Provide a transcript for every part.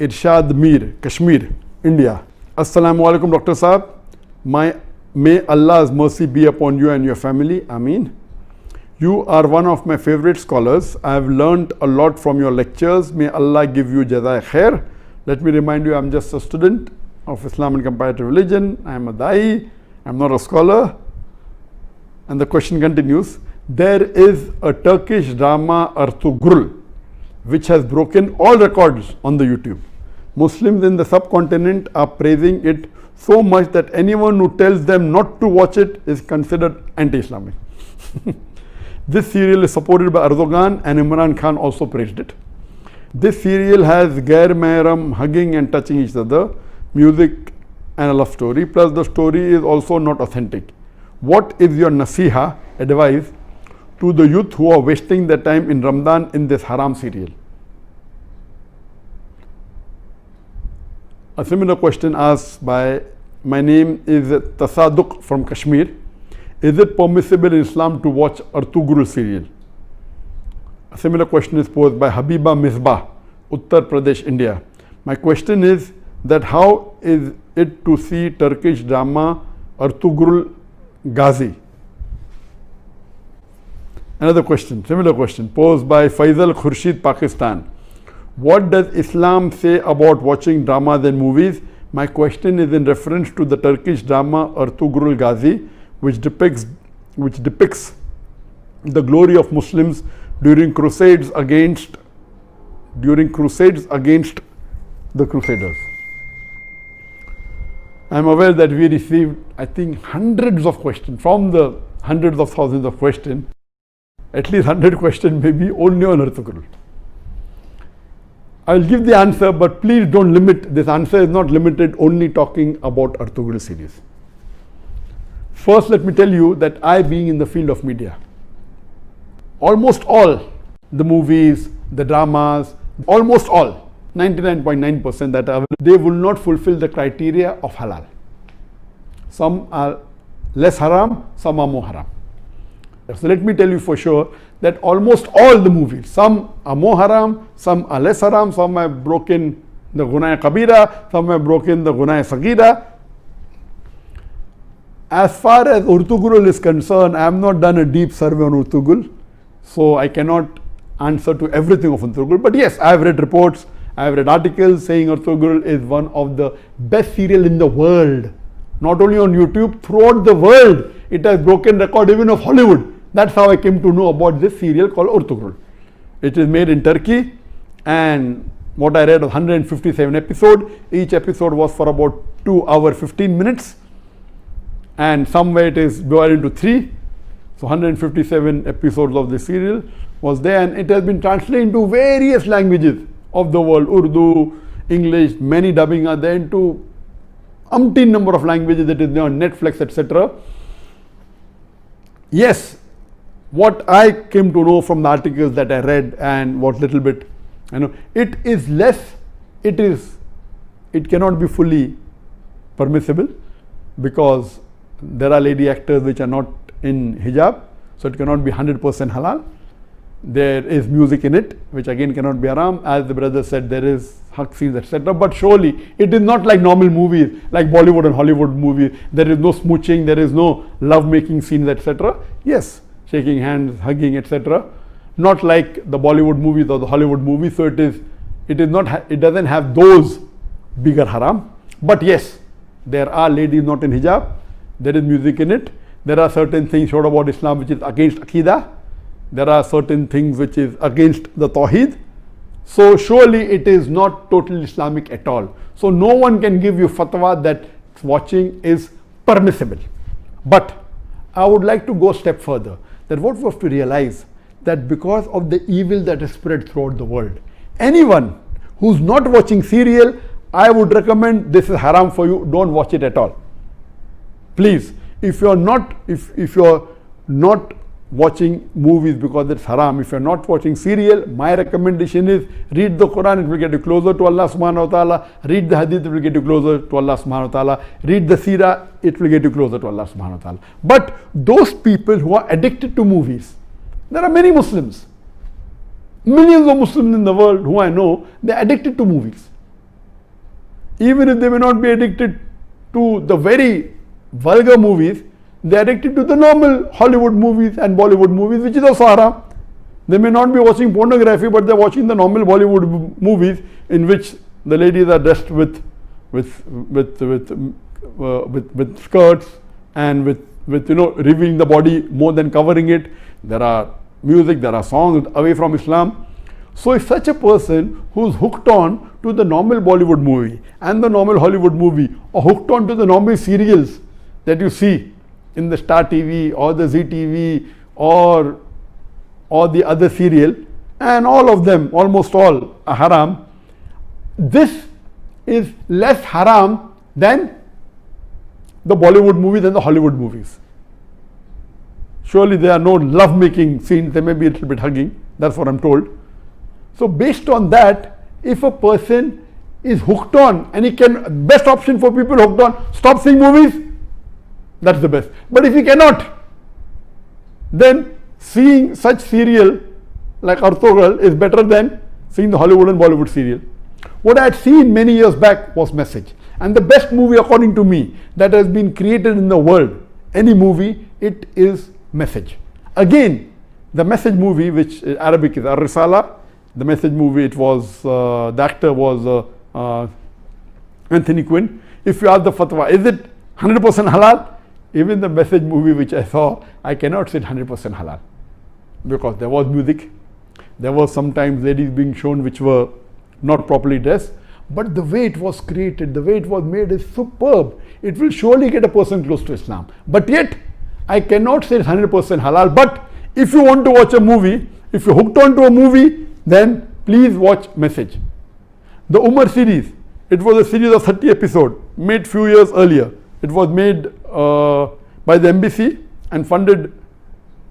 Irshad Mir, Kashmir, India. Assalamu alaikum, Dr. Saab. May Allah's mercy be upon you and your family. Ameen. You are one of my favorite scholars. I have learned a lot from your lectures. May Allah give you jazai khair. Let me remind you, I am just a student of Islam and comparative religion. I am a da'i. I am not a scholar. And the question continues. There is a Turkish drama, ortagal, which has broken all records on the YouTube. Muslims in the subcontinent are praising it so much that anyone who tells them not to watch it is considered anti-Islamic. This serial is supported by Erdogan, and Imran Khan also praised it. This serial has gair mahram hugging and touching each other, music and a love story, plus the story is also not authentic. What is your nasiha, advice, to the youth who are wasting their time in Ramadan in this haram serial? A similar question asked by, my name is Tasadduq from Kashmir. Is it permissible in Islam to watch ortagal serial? A similar question is posed by Habiba Misbah, Uttar Pradesh, India. My question is that how is it to see Turkish drama ortagal Ghazi? Another question, similar question, posed by Faisal Khurshid, Pakistan. What does Islam say about watching dramas and movies? My question is in reference to the Turkish drama ortagal Ghazi, which depicts the glory of Muslims during crusades against the Crusaders. I am aware that we received, I think, hundreds of questions. From the hundreds of thousands of questions, at least 100 questions may be only on ortagal. I will give the answer, but please don't limit. This answer is not limited only talking about ortagal series. First, let me tell you that I, being in the field of media, almost all the movies, the dramas, almost all, 99.9% that are, they will not fulfill the criteria of halal. Some are less haram, some are more haram. So let me tell you for sure that almost all the movies, some are more haram, some are less haram, some have broken the gunah kabira, some have broken the gunah sagira. As far as ortagal is concerned, I have not done a deep survey on ortagal, so I cannot answer to everything of ortagal. But yes, I have read reports, I have read articles saying ortagal is one of the best serial in the world. Not only on YouTube, throughout the world, it has broken record even of Hollywood. That's how I came to know about this serial called ortagal. It is made in Turkey, and what I read was 157 episodes. Each episode was for about 2 hours 15 minutes. And somewhere it is divided into 3. So 157 episodes of the serial was there, and it has been translated into various languages of the world. Urdu, English, many dubbing are there into umpteen number of languages that is there on Netflix, etc. Yes, what I came to know from the articles that I read and what little bit, it is less, it cannot be fully permissible because there are lady actors which are not in hijab, so it cannot be 100% halal. There is music in it, which again cannot be haram. As the brother said, there is hug scenes, etc. But surely it is not like normal movies, like Bollywood and Hollywood movies. There is no smooching, there is no love-making scenes, etc. Yes, shaking hands, hugging, etc. Not like the Bollywood movies or the Hollywood movies. So it doesn't have those bigger haram. But yes, there are ladies not in hijab. There is music in it. There are certain things showed about Islam which is against Aqidah. There are certain things which is against the Tawheed. So surely it is not totally Islamic at all. So no one can give you fatwa that watching is permissible. But I would like to go a step further. That what we have to realize that because of the evil that is spread throughout the world, anyone who's not watching serial, I would recommend this is haram for you, don't watch it at all. Please, if you're not watching movies because it's haram, if you're not watching serial, my recommendation is read the Quran, it will get you closer to Allah subhanahu wa ta'ala. Read the hadith, it will get you closer to Allah subhanahu wa ta'ala. Read the seerah, it will get you closer to Allah subhanahu wa ta'ala. But those people who are addicted to movies, there are many Muslims, millions of Muslims in the world who I know, they're addicted to movies. even if they may not be addicted to the very vulgar movies, they are addicted to the normal Hollywood movies and Bollywood movies, which is also haram. They may not be watching pornography, but they are watching the normal Bollywood movies in which the ladies are dressed with skirts and with revealing the body more than covering it. There are music, there are songs away from Islam. So if such a person who's hooked on to the normal Bollywood movie and the normal Hollywood movie, or hooked on to the normal serials that you see in the Star TV or the Zee TV or the other serial, and all of them, almost all, are haram, this is less haram than the Bollywood movies and the Hollywood movies. Surely there are no love-making scenes, there may be a little bit hugging, that's what I'm told. So based on that, if a person is hooked on, and he can, best option for people hooked on, stop seeing movies, that's the best. But if he cannot, then seeing such serial like ortagal is better than seeing the Hollywood and Bollywood serial. What I had seen many years back was Message. And the best movie according to me that has been created in the world, any movie, it is Message. Again, the Message movie, which in Arabic is Ar-Risala, the Message movie, it was, the actor was Anthony Quinn. If you ask the fatwa, is it 100% halal? Even the Message movie which I saw, I cannot say 100% halal. Because there was music, there was sometimes ladies being shown which were not properly dressed, but the way it was created, the way it was made is superb. It will surely get a person close to Islam. But yet, I cannot say it's 100% halal. But if you want to watch a movie, if you're hooked on to a movie, then please watch Message. The Umar series, it was a series of 30 episodes, made few years earlier. It was made by the embassy and funded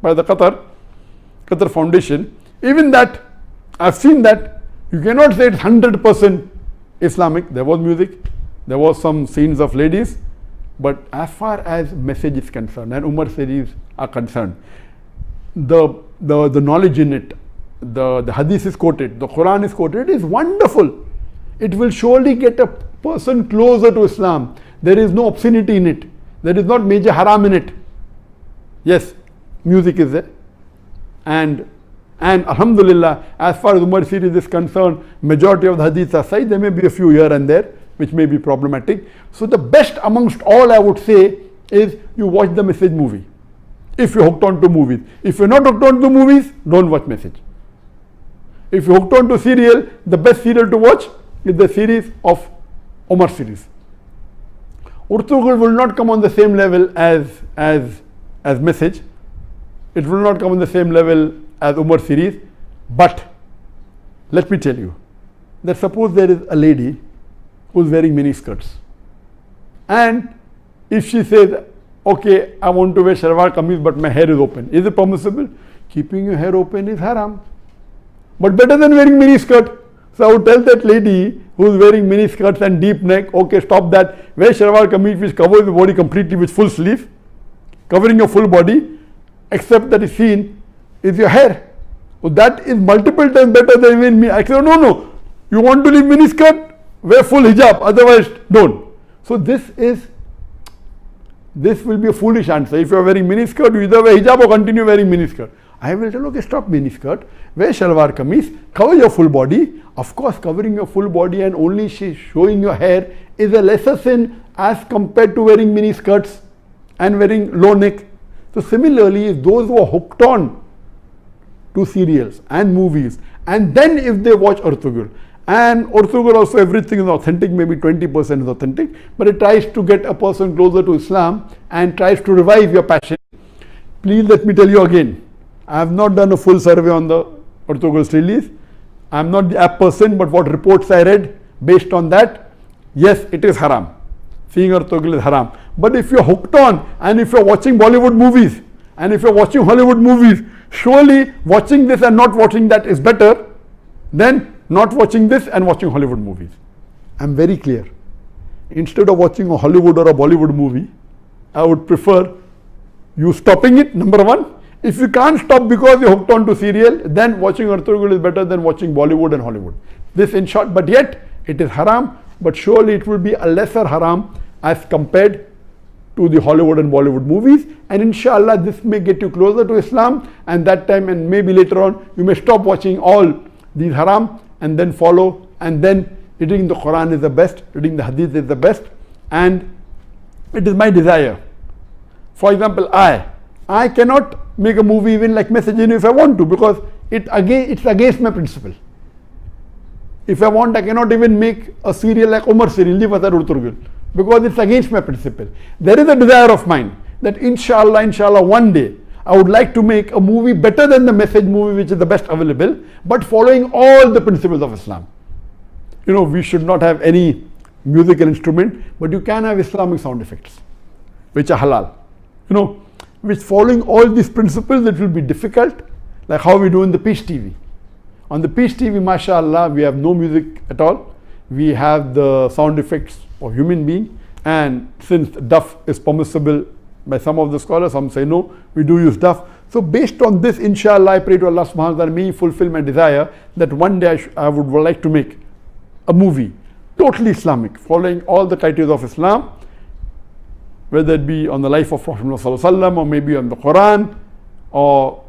by the Qatar Foundation. Even that, I've seen that, you cannot say it's 100% Islamic. There was music, there was some scenes of ladies, but as far as Message is concerned and Umar series are concerned, the knowledge in it, the hadith is quoted, the Quran is quoted, it is wonderful. It will surely get a person closer to Islam. There is no obscenity in it. There is not major haram in it. Yes, music is there. And alhamdulillah, as far as Umar series is concerned, majority of the hadiths are sahih. There may be a few here and there which may be problematic. So the best amongst all, I would say, is you watch the Message movie. If you're hooked on to movies. If you're not hooked on to movies, don't watch Message. If you're hooked on to serial, the best serial to watch is the series of Umar series. Ortagal will not come on the same level as Message. It will not come on the same level as Umar series. But let me tell you that suppose there is a lady who is wearing mini skirts, and if she says, okay, I want to wear shalwar kameez but my hair is open, is it permissible? Keeping your hair open is haram, but better than wearing mini skirt. So I would tell that lady who is wearing mini skirts and deep neck, okay, stop that, wear shalwar kameez which covers the body completely with full sleeve, covering your full body, except that is seen is your hair. So that is multiple times better than wearing mini. I say, no, you want to leave mini skirt, wear full hijab, otherwise don't. So this will be a foolish answer. If you are wearing mini skirt, you either wear hijab or continue wearing mini skirt. I will tell, okay, stop mini skirt, wear shalwar kameez, cover your full body. Of course, covering your full body and only showing your hair is a lesser sin as compared to wearing mini skirts and wearing low neck. So similarly, those who are hooked on to serials and movies, and then if they watch ortagal, and ortagal also everything is authentic, maybe 20% is authentic, but it tries to get a person closer to Islam and tries to revive your passion. Please let me tell you again, I have not done a full survey on the ortagal release. I am not the app person, but what reports I read, based on that, yes, it is haram. Seeing ortagal is haram. But if you are hooked on, and if you are watching Bollywood movies, and if you are watching Hollywood movies, surely watching this and not watching that is better than not watching this and watching Hollywood movies. I am very clear. Instead of watching a Hollywood or a Bollywood movie, I would prefer you stopping it, number one. If you can't stop because you're hooked on to serial, then watching ortagal is better than watching Bollywood and Hollywood. This in short, but yet it is haram. but surely it will be a lesser haram as compared to the Hollywood and Bollywood movies, and inshallah this may get you closer to Islam, and that time and maybe later on you may stop watching all these haram and then follow, and then reading the Quran is the best, reading the Hadith is the best. And it is my desire. For example, I cannot make a movie even like Message if I want to, because it's against my principle. If I want, I cannot even make a serial like Umar serial, Turgal, because it's against my principle. There is a desire of mine that inshallah one day I would like to make a movie better than the Message movie, which is the best available, but following all the principles of Islam. You know, we should not have any musical instrument, but you can have Islamic sound effects, which are halal. You know, which following all these principles, it will be difficult, like how we do in the Peace TV. On the Peace TV, mashallah, we have no music at all. We have the sound effects of human being, and since duff is permissible by some of the scholars, some say no, we do use duff. So based on this, inshallah, I pray to Allah subhanahu wa ta'ala, may He fulfill my desire that one day I would like to make a movie totally Islamic, following all the criteria of Islam, whether it be on the life of Prophet Muhammad sallallahu alaihi wasallam, or maybe on the Quran, or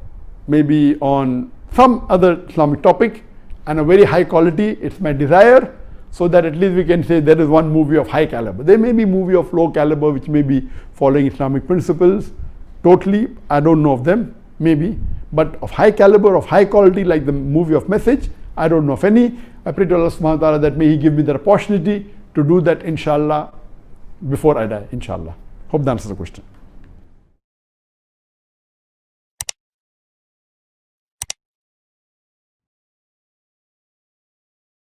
maybe on some other Islamic topic, and a very high quality. It's my desire, so that at least we can say there is one movie of high caliber. There may be movie of low caliber which may be following Islamic principles totally, I don't know of them, maybe, but of high caliber, of high quality, like the movie of Message, I don't know of any. I pray to Allah subhanahu wa ta'ala that may He give me the opportunity to do that, inshallah, before I die, inshallah. Hope that answers the question.